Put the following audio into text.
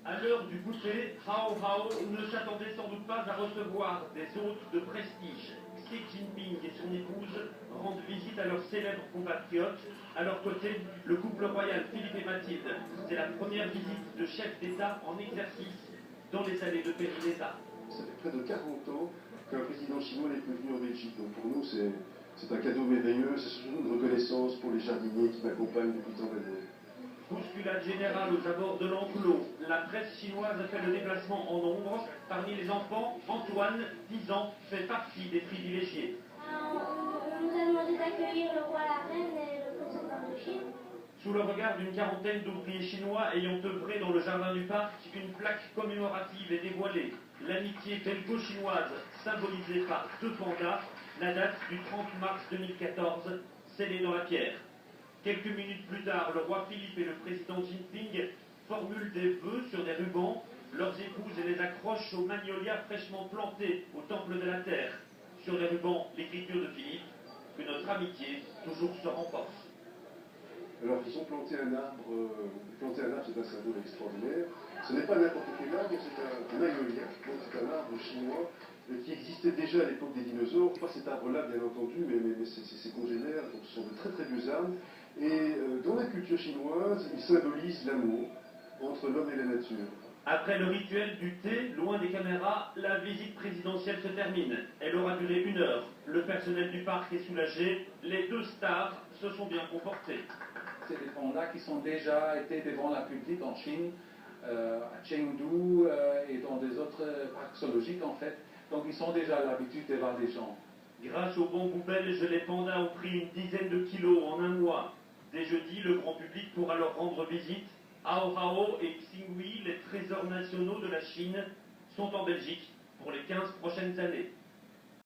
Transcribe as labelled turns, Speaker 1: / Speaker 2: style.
Speaker 1: À l'heure du goûter, Hao Hao ne s'attendait sans doute pas à recevoir des hôtes de prestige. Xi Jinping et son épouse rendent visite à leurs célèbres compatriotes. À leur côté, le couple royal Philippe et Mathilde. C'est la première visite de chef d'État en exercice dans les années de Périnesa.
Speaker 2: Ça fait près de 40 ans qu'un président chinois n'est plus venu en Belgique. Donc pour nous, c'est un cadeau merveilleux. C'est surtout une reconnaissance pour les jardiniers qui m'accompagnent depuis tant d'années.
Speaker 1: Bousculade générale aux abords de l'enclos. La presse chinoise a fait le déplacement en nombre. Parmi les enfants, Antoine, 10 ans, fait partie des privilégiés.
Speaker 3: On nous a demandé d'accueillir le roi, la reine et le président de Chine.
Speaker 1: Sous le regard d'une quarantaine d'ouvriers chinois ayant œuvré dans le jardin du parc, une plaque commémorative est dévoilée. L'amitié belgo-chinoise, symbolisée par 2 pandas, la date du 30 mars 2014, scellée dans la pierre. Quelques minutes plus tard, le roi Philippe et le président Jinping formulent des vœux sur des rubans. Leurs épouses les accrochent aux magnolias fraîchement plantés au temple de la terre. Sur les rubans, l'écriture de Philippe, que notre amitié toujours se renforce.
Speaker 2: Alors ils ont planté un arbre. Planter un arbre, c'est un symbole extraordinaire. Ce n'est pas n'importe quel arbre, c'est un magnolia. C'est un arbre chinois qui existait déjà à l'époque des dinosaures. Pas cet arbre-là, bien entendu, mais ses congénères. Donc ce sont de très très vieux arbres. Et dans la culture chinoise, il symbolise l'amour entre l'homme et la nature.
Speaker 1: Après le rituel du thé, loin des caméras, la visite présidentielle se termine. Elle aura duré 1 heure. Le personnel du parc est soulagé. Les 2 stars se sont bien comportés.
Speaker 4: C'est des pandas qui sont déjà été devant la public en Chine, à Chengdu et dans des autres parcs zoologiques en fait. Donc ils sont déjà à l'habitude de voir des gens.
Speaker 1: Grâce au bambou belge, les pandas ont pris une dizaine de kilos en 1 mois. Dès jeudi, le grand public pourra leur rendre visite. Hao Hao et Xingui, les trésors nationaux de la Chine, sont en Belgique pour les 15 prochaines années.